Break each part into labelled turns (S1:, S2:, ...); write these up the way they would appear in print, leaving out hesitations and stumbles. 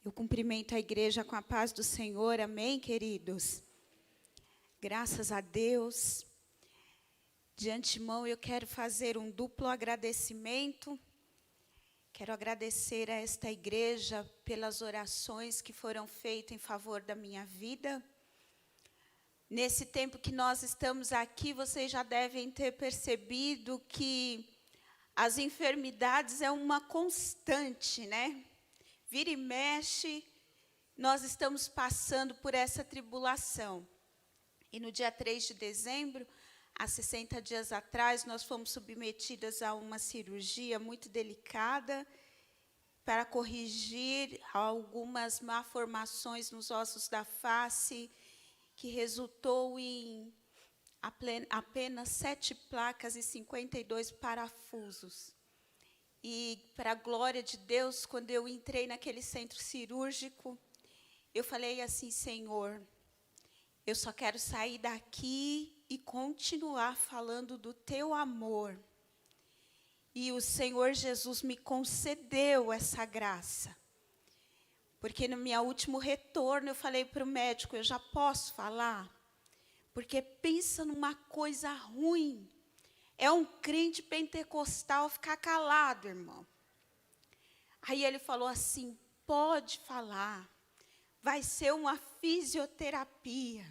S1: Eu cumprimento a igreja com a paz do Senhor, amém, queridos? Graças a Deus. De antemão, eu quero fazer um duplo agradecimento. Quero agradecer a esta igreja pelas orações que foram feitas em favor da minha vida. Nesse tempo que nós estamos aqui, vocês já devem ter percebido que as enfermidades é uma constante, né? Vira e mexe, nós estamos passando por essa tribulação. E no dia 3 de dezembro, há 60 dias atrás, nós fomos submetidas a uma cirurgia muito delicada para corrigir algumas malformações nos ossos da face, que resultou em apenas 7 placas e 52 parafusos. E, para a glória de Deus, quando eu entrei naquele centro cirúrgico, eu falei assim: Senhor, eu só quero sair daqui e continuar falando do teu amor. E o Senhor Jesus me concedeu essa graça. Porque no meu último retorno, eu falei para o médico: eu já posso falar? Porque pensa numa coisa ruim. É um crente pentecostal ficar calado, irmão. Aí ele falou assim: pode falar, vai ser uma fisioterapia.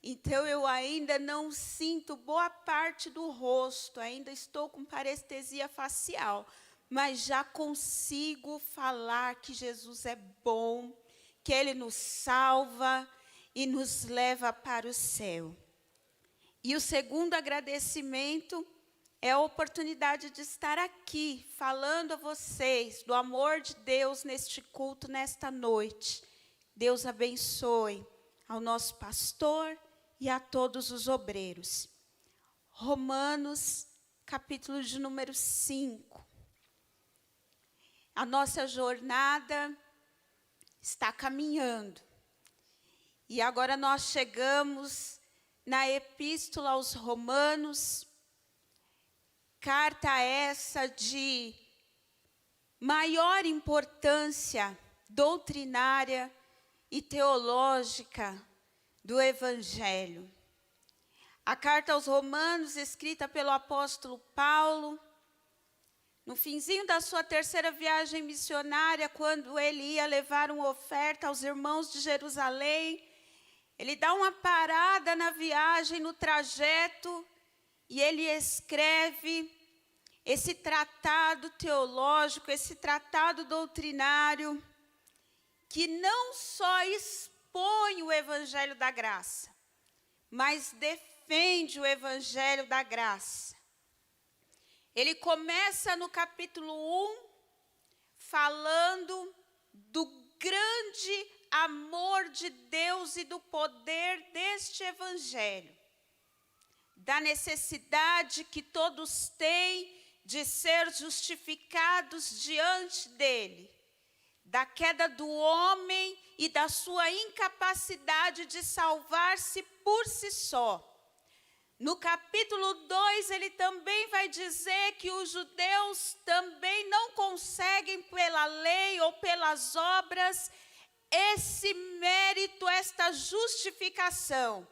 S1: Então eu ainda não sinto boa parte do rosto, ainda estou com parestesia facial, mas já consigo falar que Jesus é bom, que Ele nos salva e nos leva para o céu. E o segundo agradecimento é a oportunidade de estar aqui, falando a vocês do amor de Deus neste culto, nesta noite. Deus abençoe ao nosso pastor e a todos os obreiros. Romanos, capítulo de número 5. A nossa jornada está caminhando. E agora nós chegamos na Epístola aos Romanos, carta essa de maior importância doutrinária e teológica do Evangelho. A carta aos Romanos, escrita pelo apóstolo Paulo, no finzinho da sua 3ª viagem missionária, quando ele ia levar uma oferta aos irmãos de Jerusalém, ele dá uma parada na viagem, no trajeto, e ele escreve esse tratado teológico, esse tratado doutrinário, que não só expõe o Evangelho da graça, mas defende o Evangelho da graça. Ele começa no capítulo 1, falando do grande amor de Deus e do poder deste Evangelho, da necessidade que todos têm de ser justificados diante dele, da queda do homem e da sua incapacidade de salvar-se por si só. No capítulo 2, ele também vai dizer que os judeus também não conseguem pela lei ou pelas obras esse mérito, esta justificação.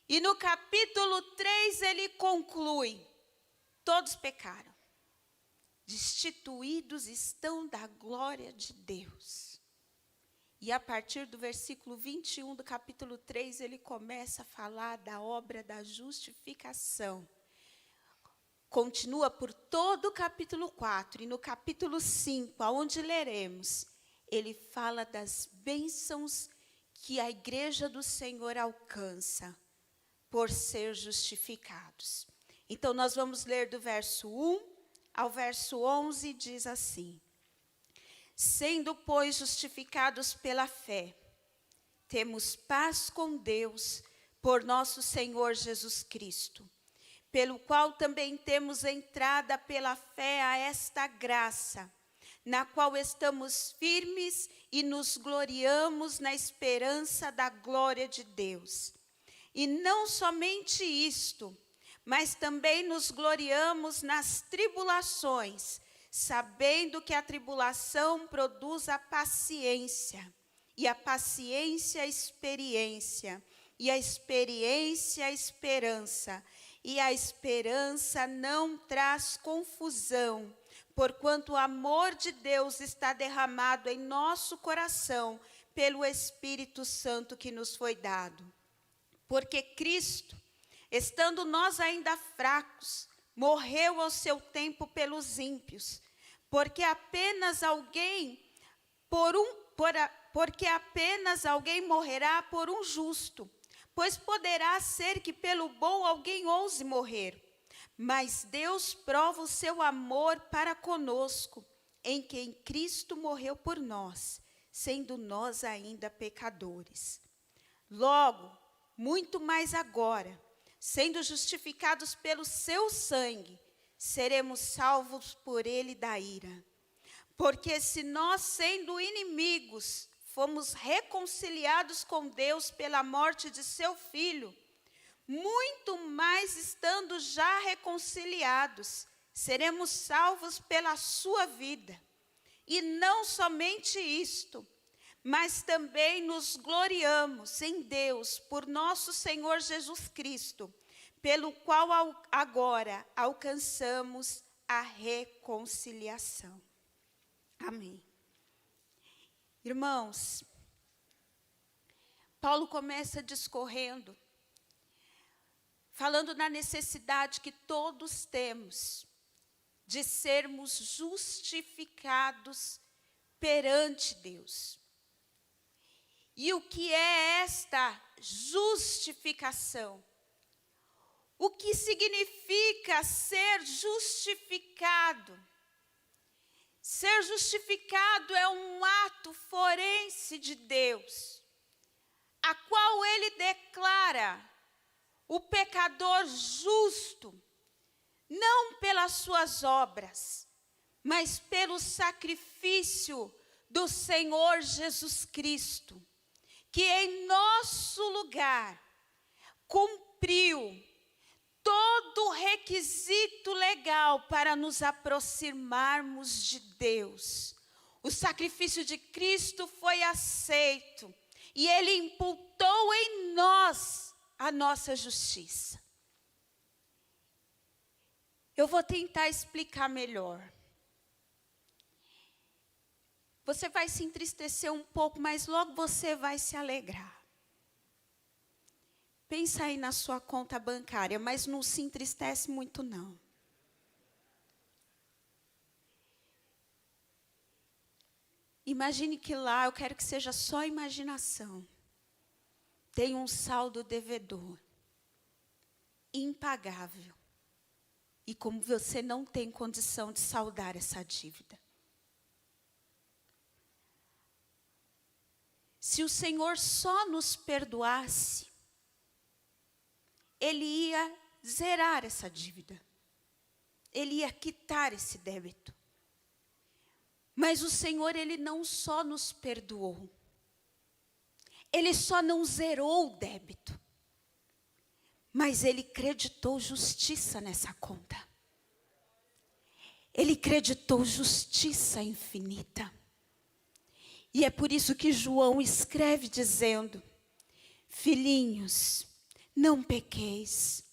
S1: E no capítulo 3 ele conclui: todos pecaram, destituídos estão da glória de Deus. E a partir do versículo 21 do capítulo 3, ele começa a falar da obra da justificação. Continua por todo o capítulo 4, e no capítulo 5, aonde leremos, ele fala das bênçãos que a igreja do Senhor alcança por ser justificados. Então, nós vamos ler do verso 1 ao verso 11, diz assim: sendo, pois, justificados pela fé, temos paz com Deus por nosso Senhor Jesus Cristo, pelo qual também temos entrada pela fé a esta graça, na qual estamos firmes e nos gloriamos na esperança da glória de Deus. E não somente isto, mas também nos gloriamos nas tribulações, sabendo que a tribulação produz a paciência, e a paciência a experiência, e a experiência a esperança, e a esperança não traz confusão, porquanto o amor de Deus está derramado em nosso coração pelo Espírito Santo que nos foi dado. Porque Cristo, estando nós ainda fracos, morreu ao seu tempo pelos ímpios, porque apenas alguém morrerá por um justo, pois poderá ser que pelo bom alguém ouse morrer. Mas Deus prova o seu amor para conosco, em que em Cristo morreu por nós, sendo nós ainda pecadores. Logo, muito mais agora, sendo justificados pelo seu sangue, seremos salvos por ele da ira. Porque se nós, sendo inimigos, fomos reconciliados com Deus pela morte de seu Filho, muito mais estando já reconciliados, seremos salvos pela sua vida. E não somente isto, mas também nos gloriamos em Deus por nosso Senhor Jesus Cristo, pelo qual agora alcançamos a reconciliação. Amém. Irmãos, Paulo começa discorrendo, falando na necessidade que todos temos de sermos justificados perante Deus. E o que é esta justificação? O que significa ser justificado? Ser justificado é um ato forense de Deus, a qual ele declara o pecador justo, não pelas suas obras, mas pelo sacrifício do Senhor Jesus Cristo, que em nosso lugar cumpriu todo o requisito legal para nos aproximarmos de Deus. O sacrifício de Cristo foi aceito e ele imputou em nós a nossa justiça. Eu vou tentar explicar melhor. Você vai se entristecer um pouco, mas logo você vai se alegrar. Pensa aí na sua conta bancária, mas não se entristece muito não. Imagine que lá, eu quero que seja só imaginação, tem um saldo devedor, impagável. E como você não tem condição de saldar essa dívida. Se o Senhor só nos perdoasse, ele ia zerar essa dívida. Ele ia quitar esse débito. Mas o Senhor, ele não só nos perdoou. Ele só não zerou o débito. Mas ele creditou justiça nessa conta. Ele creditou justiça infinita. E é por isso que João escreve dizendo: filhinhos, não pequeis.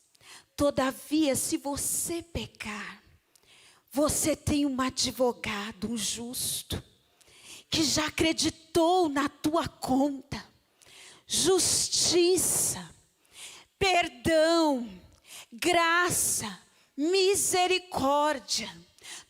S1: Todavia, se você pecar, você tem um advogado, um justo, que já acreditou na tua conta. Justiça, perdão, graça, misericórdia.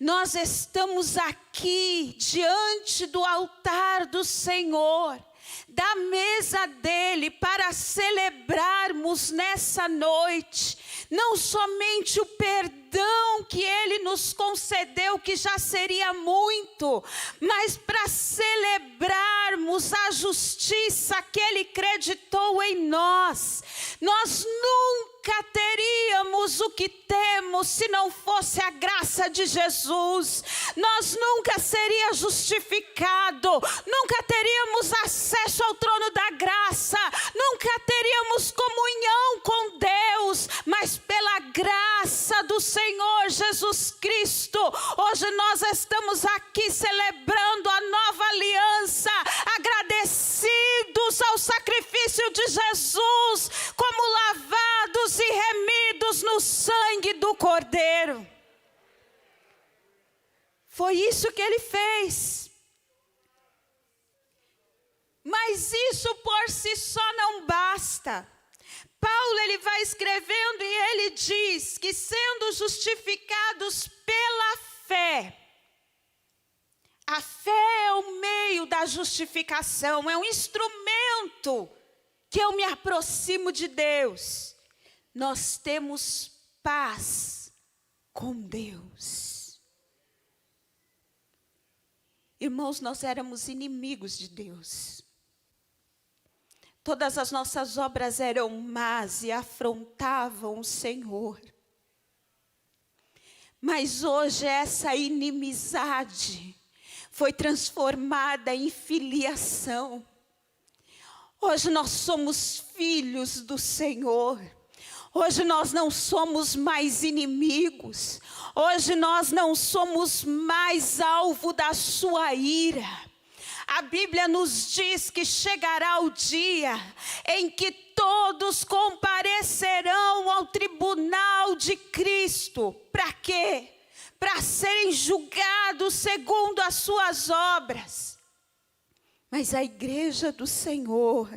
S1: Nós estamos aqui diante do altar do Senhor, da mesa dele, para celebrarmos nessa noite, não somente o perdão que ele nos concedeu, que já seria muito, mas para celebrarmos a justiça que ele creditou em nós. Nós nunca teríamos o que temos se não fosse a graça de Jesus. Nós nunca seria justificado, nunca teríamos acesso ao trono da graça, nunca teríamos comunhão com Deus, mas pela graça do Senhor Senhor Jesus Cristo. Hoje nós estamos aqui celebrando a nova aliança, agradecidos ao sacrifício de Jesus, como lavados e remidos no sangue do Cordeiro. Foi isso que ele fez. Mas isso por si só não basta. Paulo ele vai escrevendo e ele diz que sendo justificados pela fé, a fé é o meio da justificação, é um instrumento que eu me aproximo de Deus. Nós temos paz com Deus. Irmãos, nós éramos inimigos de Deus. Todas as nossas obras eram más e afrontavam o Senhor. Mas hoje essa inimizade foi transformada em filiação. Hoje nós somos filhos do Senhor. Hoje nós não somos mais inimigos. Hoje nós não somos mais alvo da sua ira. A Bíblia nos diz que chegará o dia em que todos comparecerão ao tribunal de Cristo. Para quê? Para serem julgados segundo as suas obras. Mas a igreja do Senhor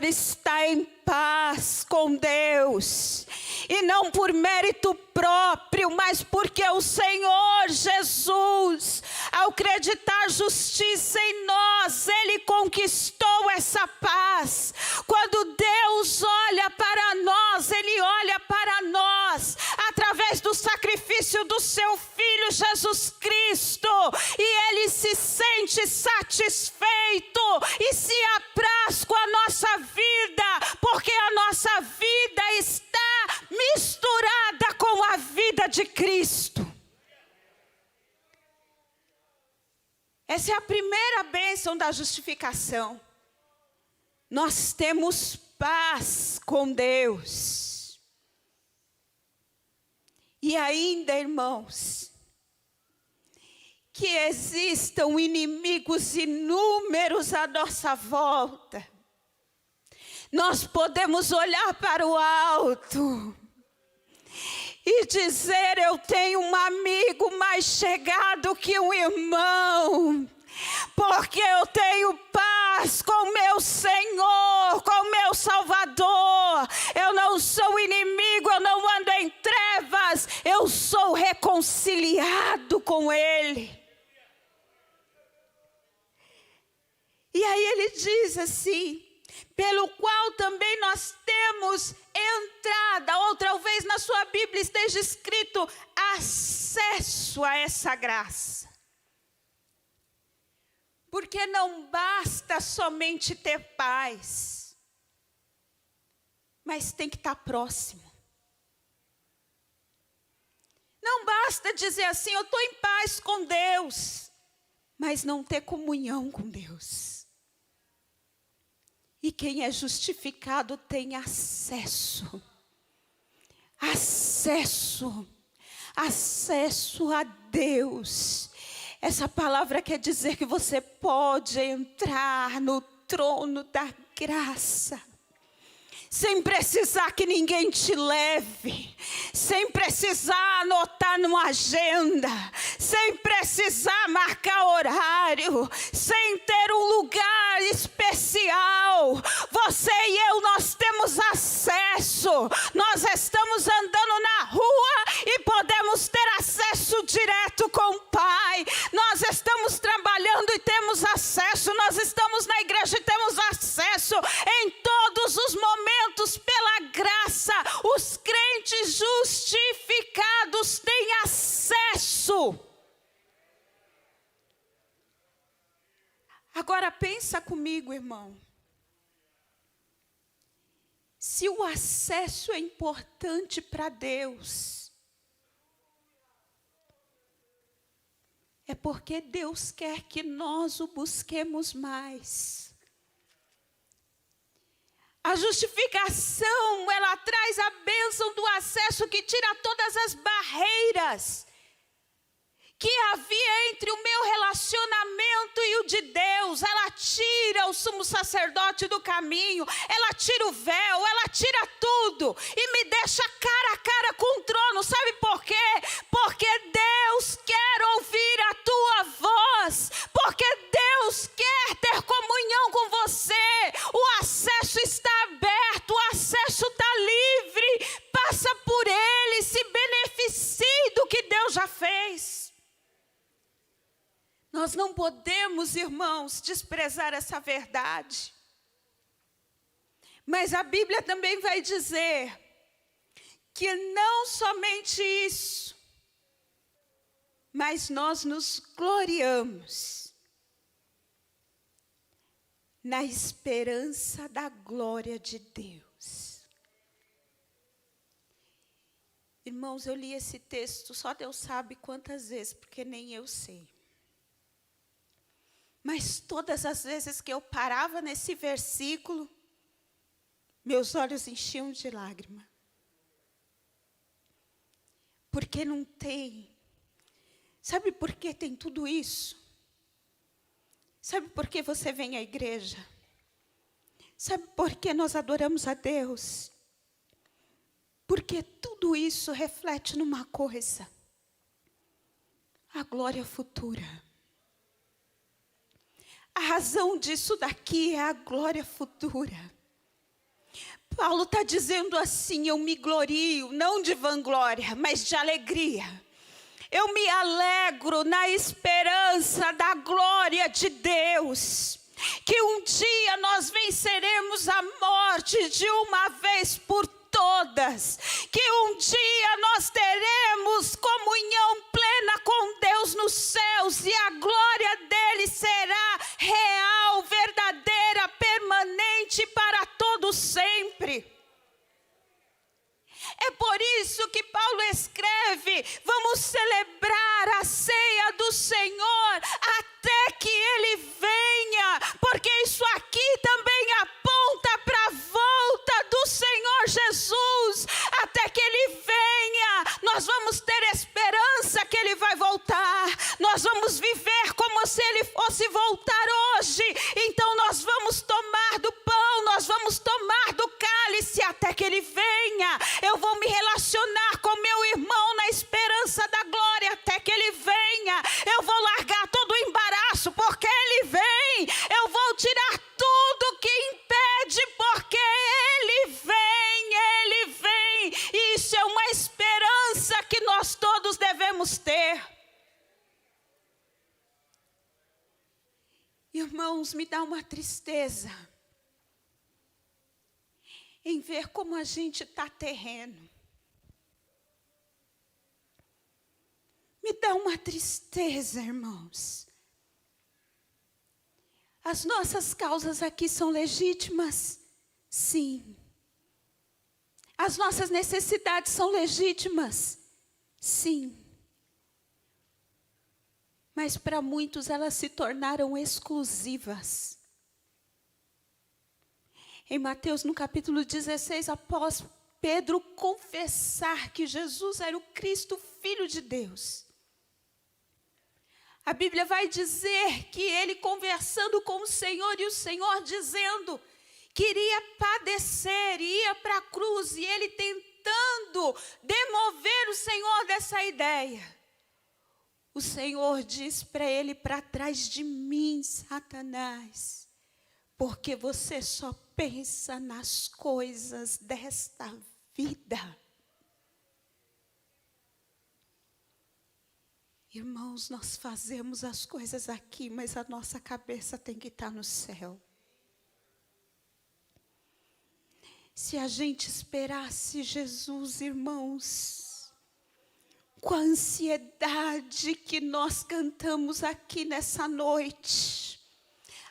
S1: está em paz com Deus. E não por mérito próprio, mas porque o Senhor Jesus, ao acreditar justiça em nós, Ele conquistou essa paz. Quando Deus olha para nós, Ele olha para nós através do sacrifício do seu Filho Jesus Cristo. E Ele se sente satisfeito e se apraz com a nossa vida, porque a nossa vida está misturada com a vida de Cristo. Essa é a primeira bênção da justificação. Nós temos paz com Deus. E ainda, irmãos, que existam inimigos inúmeros à nossa volta, nós podemos olhar para o alto e dizer: eu tenho um amigo mais chegado que um irmão, porque eu tenho paz com meu Senhor, com meu Salvador. Eu não sou inimigo, eu não ando em trevas, eu sou reconciliado com Ele. E aí ele diz assim: pelo qual também nós temos entrada, ou talvez na sua Bíblia esteja escrito acesso a essa graça. Porque não basta somente ter paz, mas tem que estar próximo. Não basta dizer assim: eu estou em paz com Deus, mas não ter comunhão com Deus. E quem é justificado tem acesso a Deus. Essa palavra quer dizer que você pode entrar no trono da graça, sem precisar que ninguém te leve, sem precisar anotar numa agenda, sem precisar marcar horário, sem ter um lugar especial. Você e eu, nós temos acesso. Nós estamos andando na rua e podemos ter acesso direto com o Pai. Nós estamos trabalhando e temos acesso. Nós estamos na igreja e temos acesso em todos os momentos. Pela graça, os crentes justificados têm acesso. Agora pensa comigo, irmão. Se o acesso é importante para Deus, é porque Deus quer que nós o busquemos mais. A justificação, ela traz a bênção do acesso que tira todas as barreiras que havia entre o meu relacionamento e o de Deus. Ela tira o sumo sacerdote do caminho, ela tira o véu, ela tira tudo e me deixa cara a cara com o trono. Sabe por quê? Porque Deus quer ouvir a tua voz, porque Deus quer ter comunhão com você. O acesso está aberto, o acesso está livre. Passa por ele, se beneficie do que Deus já fez. Nós não podemos, irmãos, desprezar essa verdade. Mas a Bíblia também vai dizer que não somente isso, mas nós nos gloriamos na esperança da glória de Deus. Irmãos, eu li esse texto, só Deus sabe quantas vezes, porque nem eu sei. Mas todas as vezes que eu parava nesse versículo, meus olhos enchiam de lágrima. Porque não tem. Sabe por que tem tudo isso? Sabe por que você vem à igreja? Sabe por que nós adoramos a Deus? Porque tudo isso reflete numa coisa: a glória futura. A razão disso daqui é a glória futura. Paulo está dizendo assim: eu me glorio, não de vanglória, mas de alegria. Eu me alegro na esperança da glória de Deus. Que um dia nós venceremos a morte de uma vez por todas. Que um dia nós teremos comunhão plena com Deus nos céus. E a glória dele será real, verdadeira, permanente para todo sempre. É por isso que Paulo escreve: vamos celebrar a ceia do Senhor até que Ele venha, porque isso aqui também aponta para a volta do Senhor Jesus. Até que Ele venha, nós vamos ter esperança que Ele vai voltar. Nós vamos viver como se Ele fosse voltar hoje. Então nós vamos tomar do pão, nós vamos tomar do cálice até que Ele venha. Eu vou me relacionar com meu irmão na esperança da glória até que Ele venha. Eu vou largar todo o embaraço porque Ele vem. Eu vou tirar tudo que impede porque Ele vem, Ele vem. E isso é uma esperança que nós todos devemos ter. Irmãos, me dá uma tristeza em ver como a gente está terreno. Me dá uma tristeza, irmãos. As nossas causas aqui são legítimas? Sim. As nossas necessidades são legítimas? Sim. Mas para muitos elas se tornaram exclusivas. Em Mateus, no capítulo 16, após Pedro confessar que Jesus era o Cristo, Filho de Deus, a Bíblia vai dizer que ele conversando com o Senhor e o Senhor dizendo que iria padecer, ia para a cruz, e ele tentando demover o Senhor dessa ideia. O Senhor diz para ele: para trás de mim, Satanás, porque você só pensa nas coisas desta vida. Irmãos, nós fazemos as coisas aqui, mas a nossa cabeça tem que estar no céu. Se a gente esperasse Jesus, irmãos, com a ansiedade que nós cantamos aqui nessa noite,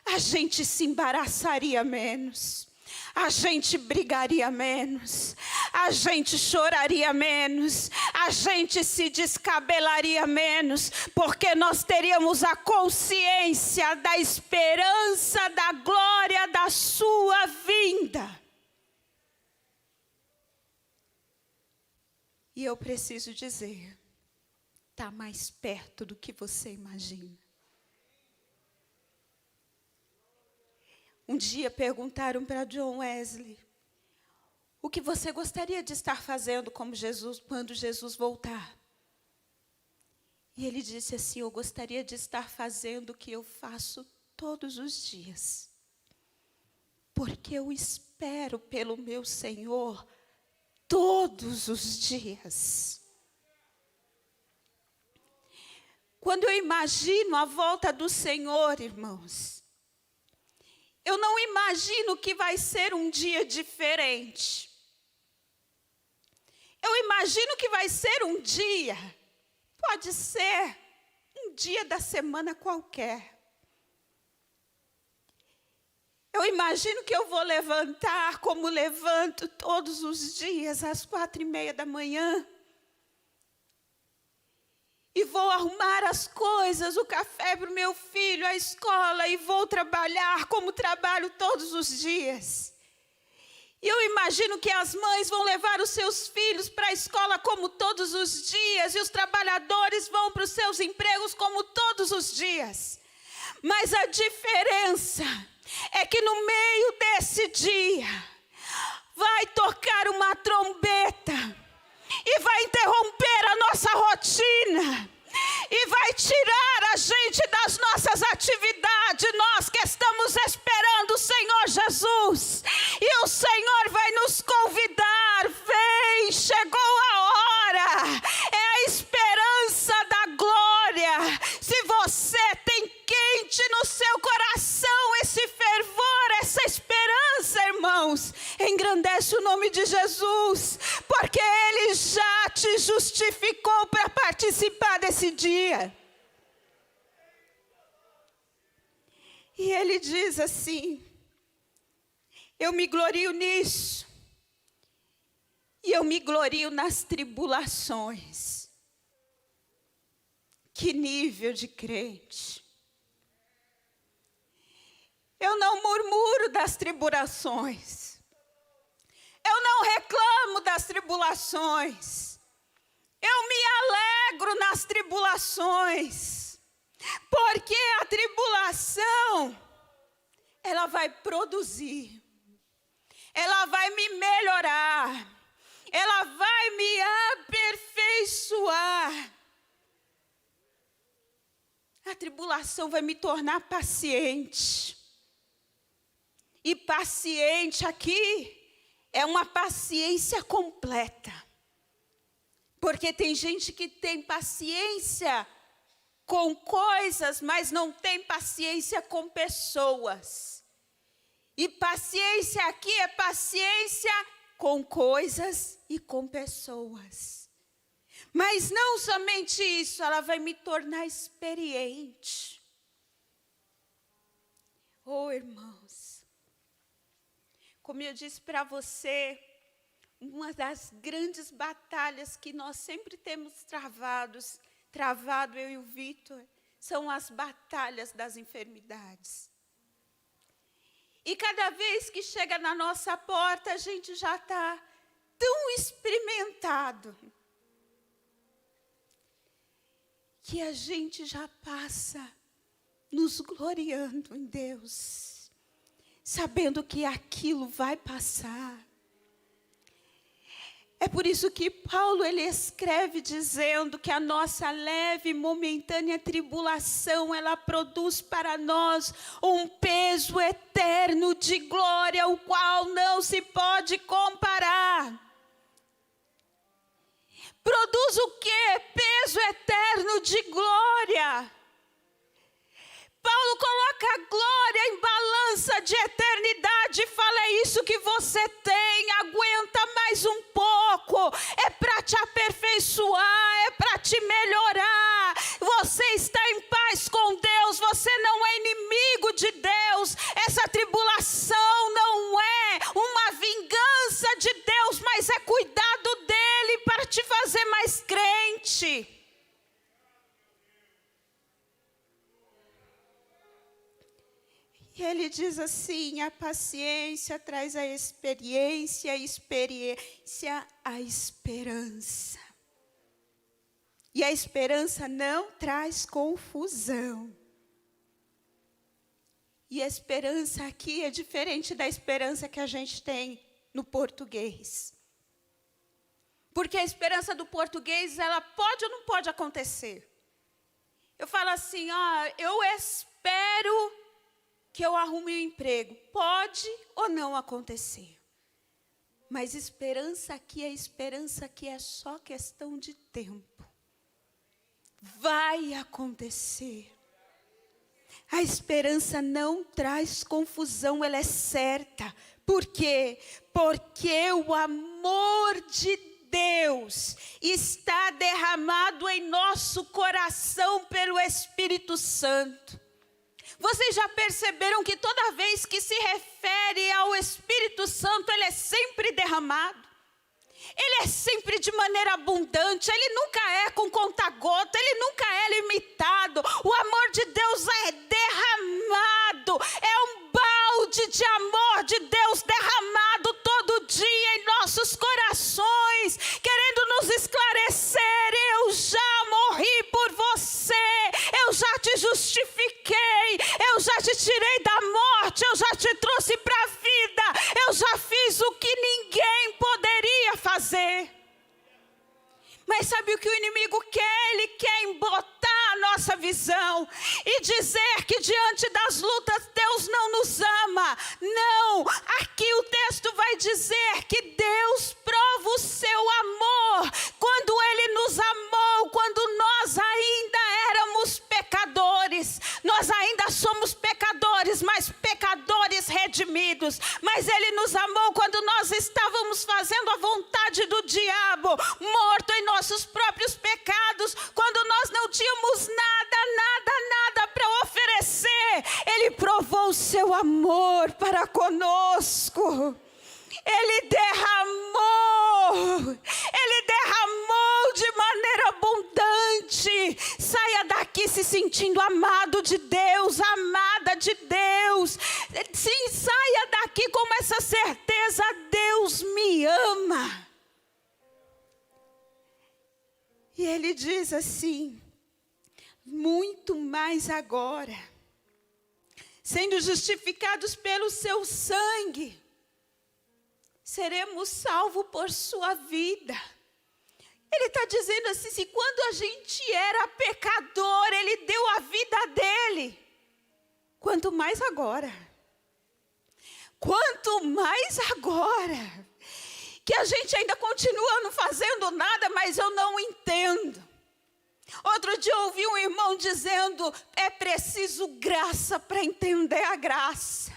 S1: a gente se embaraçaria menos, a gente brigaria menos, a gente choraria menos, a gente se descabelaria menos, porque nós teríamos a consciência da esperança da glória da sua vinda. E eu preciso dizer, está mais perto do que você imagina. Um dia perguntaram para John Wesley, o que você gostaria de estar fazendo como Jesus, quando Jesus voltar? E ele disse assim, eu gostaria de estar fazendo o que eu faço todos os dias. Porque eu espero pelo meu Senhor todos os dias. Quando eu imagino a volta do Senhor, irmãos, eu não imagino que vai ser um dia diferente. Eu imagino que vai ser um dia, pode ser um dia da semana qualquer. Eu imagino que eu vou levantar como levanto todos os dias, às 4:30 da manhã. E vou arrumar as coisas, o café para o meu filho, a escola, e vou trabalhar como trabalho todos os dias. E eu imagino que as mães vão levar os seus filhos para a escola como todos os dias, e os trabalhadores vão para os seus empregos como todos os dias. Mas a diferença é que no meio desse dia, vai tocar uma trombeta, e vai interromper a nossa rotina, e vai tirar a gente das nossas atividades, nós que estamos esperando o Senhor Jesus, e o Senhor vai nos convidar, vem, chegou a hora, é a esperança da glória. Se você tem quente no seu coração esse fervor, essa esperança, irmãos, engrandece o nome de Jesus, porque Ele já te justificou para participar desse dia. E Ele diz assim, eu me glorio nisso, e eu me glorio nas tribulações. Que nível de crente! Eu não murmuro das tribulações. Eu não reclamo das tribulações. Eu me alegro nas tribulações. Porque a tribulação, ela vai produzir. Ela vai me melhorar. Ela vai me aperfeiçoar. A tribulação vai me tornar paciente. E paciente aqui é uma paciência completa. Porque tem gente que tem paciência com coisas, mas não tem paciência com pessoas. E paciência aqui é paciência com coisas e com pessoas. Mas não somente isso, ela vai me tornar experiente. Oh, irmãos, como eu disse para você, uma das grandes batalhas que nós sempre temos travado eu e o Vitor, são as batalhas das enfermidades. E cada vez que chega na nossa porta, a gente já está tão experimentado, que a gente já passa nos gloriando em Deus, sabendo que aquilo vai passar. É por isso que Paulo ele escreve dizendo que a nossa leve e momentânea tribulação, ela produz para nós um peso eterno de glória, o qual não se pode comparar. Produz o quê? Peso eterno de glória. Paulo coloca a glória em balança de eternidade e fala, é isso que você tem, aguenta mais um pouco, é para te aperfeiçoar, é para te melhorar, você está em paz com Deus, você não é inimigo de Deus, essa tribulação não é uma vingança de Deus, mas é cuidado dele para te fazer mais crente. E ele diz assim, a paciência traz a experiência a esperança. E a esperança não traz confusão. E a esperança aqui é diferente da esperança que a gente tem no português. Porque a esperança do português, ela pode ou não pode acontecer. Eu falo assim, eu espero que eu arrume um emprego. Pode ou não acontecer. Mas esperança aqui é só questão de tempo. Vai acontecer. A esperança não traz confusão, ela é certa. Por quê? Porque o amor de Deus está derramado em nosso coração pelo Espírito Santo. Vocês já perceberam que toda vez que se refere ao Espírito Santo, ele é sempre derramado? Ele é sempre de maneira abundante, ele nunca é com conta-gota, ele nunca é limitado. O amor de Deus é derramado, é um balde de amor de Deus derramado todo dia em nossos corações, querendo nos esclarecer: eu já morri por você, eu já te justifiquei, eu já te tirei da morte, eu já te trouxe para a vida, eu já fiz o que ninguém poderia fazer. Mas sabe o que o inimigo quer? Ele quer embotar a nossa visão e dizer que diante das lutas Deus não nos ama. Não, aqui o texto vai dizer que Deus prova o seu amor quando Ele nos amou, quando nós ainda éramos pecadores. Nós ainda somos pecadores, mas pecadores redimidos. Mas Ele nos amou quando nós estávamos fazendo a vontade do diabo, morto em nossos próprios pecados, quando nós não tínhamos nada para oferecer. Ele provou o seu amor para conosco. Ele derramou de maneira abundante. Saia daqui se sentindo amado de Deus, amada de Deus. Sim, saia daqui com essa certeza: Deus me ama. E ele diz assim: muito mais agora, sendo justificados pelo seu sangue, seremos salvos por sua vida. Ele está dizendo assim: se quando a gente era pecador, Ele deu a vida dele, quanto mais agora. Quanto mais agora, que a gente ainda continua não fazendo nada, mas eu não entendo. Outro dia eu ouvi um irmão dizendo: é preciso graça para entender a graça.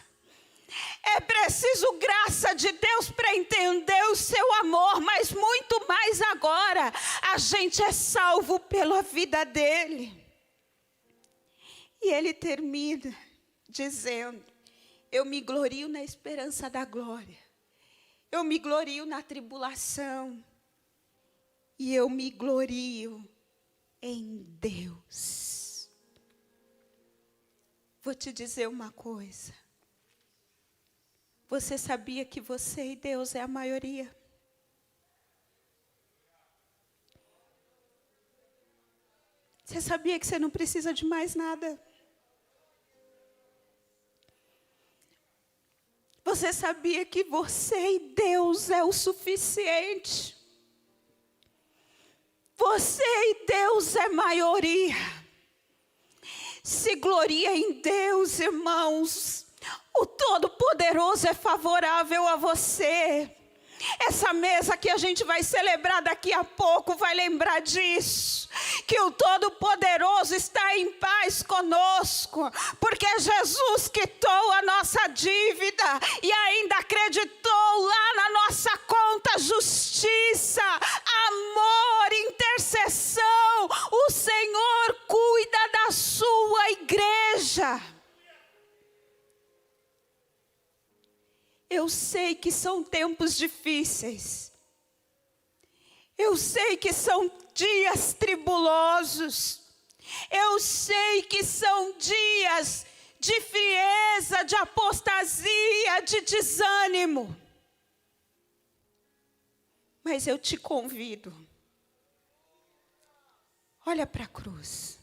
S1: É preciso graça de Deus para entender o seu amor, mas muito mais agora, a gente é salvo pela vida dele. E ele termina dizendo: eu me glorio na esperança da glória, eu me glorio na tribulação, e eu me glorio em Deus. Vou te dizer uma coisa. Você sabia que você e Deus é a maioria? Você sabia que você não precisa de mais nada? Você sabia que você e Deus é o suficiente? Você e Deus é maioria. Se gloria em Deus, irmãos. O Todo-Poderoso é favorável a você. Essa mesa que a gente vai celebrar daqui a pouco vai lembrar disso. Que o Todo-Poderoso está em paz conosco. Porque Jesus quitou a nossa dívida e ainda acreditou lá na nossa conta justiça, amor, intercessão. O Senhor cuida da sua igreja. Eu sei que são tempos difíceis. Eu sei que são dias tribulosos. Eu sei que são dias de frieza, de apostasia, de desânimo. Mas eu te convido Olha para a cruz.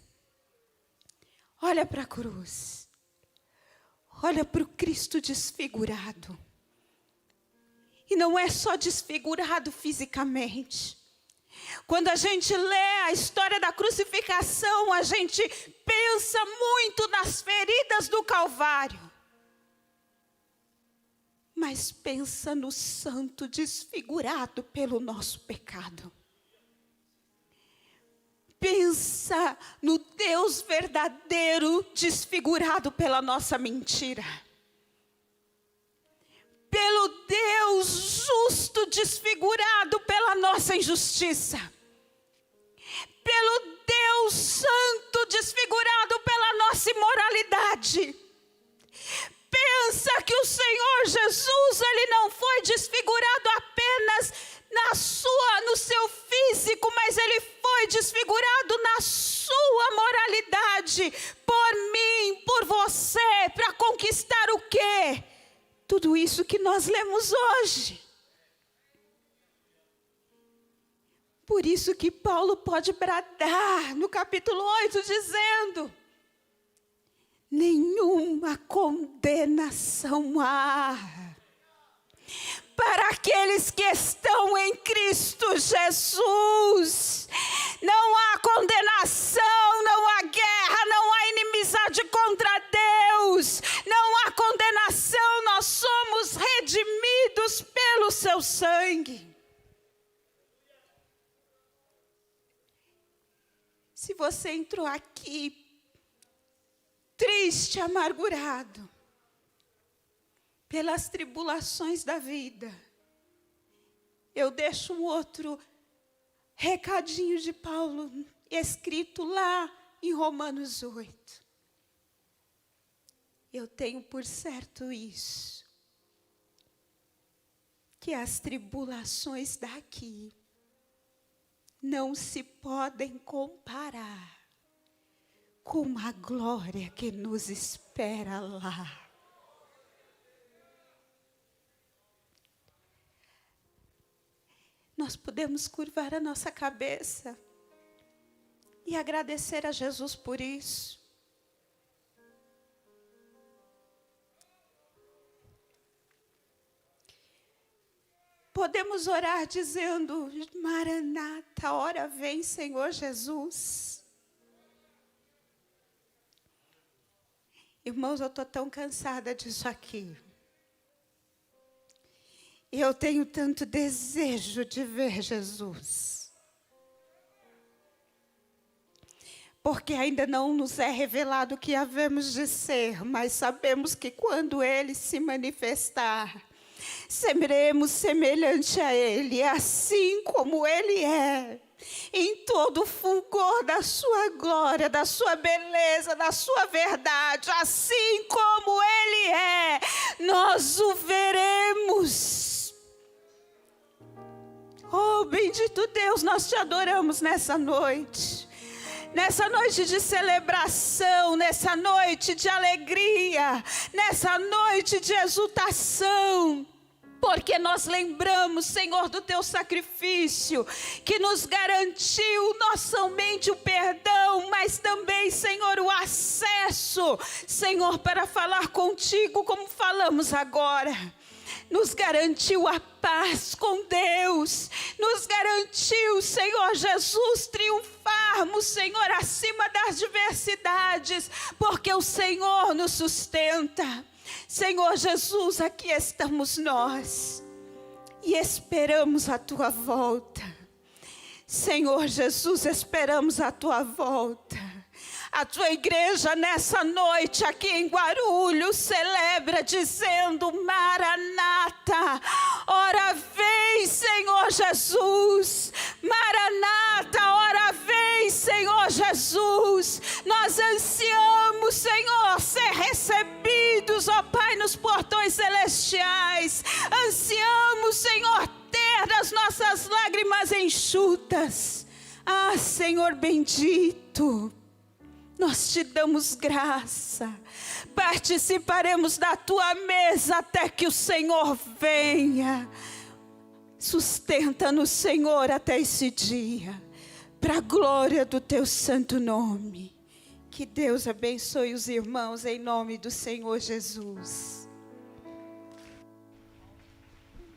S1: Olha para a cruz. Olha para o Cristo desfigurado. E não é só desfigurado fisicamente. Quando a gente lê a história da crucificação, a gente pensa muito nas feridas do Calvário. Mas pensa no santo desfigurado pelo nosso pecado. Pensa no Deus verdadeiro desfigurado pela nossa mentira. Pelo Deus justo desfigurado pela nossa injustiça. Pelo Deus santo desfigurado pela nossa imoralidade. Pensa que o Senhor Jesus, ele não foi desfigurado apenas no seu físico, mas ele foi desfigurado na sua moralidade, por mim, por você, para conquistar o quê? Tudo isso que nós lemos hoje. Por isso que Paulo pode bradar no capítulo 8, dizendo: nenhuma condenação há para aqueles que estão em Cristo Jesus. Não há condenação, não há guerra, não há inimizade contra Deus. Não há condenação, nós somos redimidos pelo seu sangue. Se você entrou aqui triste, amargurado, pelas tribulações da vida, eu deixo um outro recadinho de Paulo, escrito lá em Romanos 8. Eu tenho por certo isso, que as tribulações daqui não se podem comparar com a glória que nos espera lá. Nós podemos curvar a nossa cabeça e agradecer a Jesus por isso. Podemos orar dizendo: Maranata, a hora vem, Senhor Jesus. Irmãos, eu estou tão cansada disso aqui. E eu tenho tanto desejo de ver Jesus. Porque ainda não nos é revelado o que havemos de ser, mas sabemos que quando Ele se manifestar, seremos semelhante a Ele, assim como Ele é. Em todo o fulgor da sua glória, da sua beleza, da sua verdade, assim como Ele é, nós o veremos. Oh, bendito Deus, nós te adoramos nessa noite. Nessa noite de celebração, nessa noite de alegria, nessa noite de exultação. Porque nós lembramos, Senhor, do teu sacrifício, que nos garantiu não somente o perdão, mas também, Senhor, o acesso, Senhor, para falar contigo como falamos agora. Nos garantiu a paz com Deus, nos garantiu, Senhor Jesus, triunfarmos, Senhor, acima das diversidades, porque o Senhor nos sustenta. Senhor Jesus, aqui estamos nós e esperamos a tua volta. Senhor Jesus, esperamos a tua volta. A tua igreja nessa noite aqui em Guarulhos celebra dizendo: Maranata, ora vem, Senhor Jesus. Maranata, ora vem, Senhor Jesus. Nós ansiamos, Senhor, ser recebidos, ó Pai, nos portões celestiais. Ansiamos, Senhor, ter das nossas lágrimas enxutas. Ah, Senhor bendito, nós te damos graça, participaremos da tua mesa até que o Senhor venha. Sustenta-nos, Senhor, até esse dia, para a glória do teu santo nome. Que Deus abençoe os irmãos em nome do Senhor Jesus.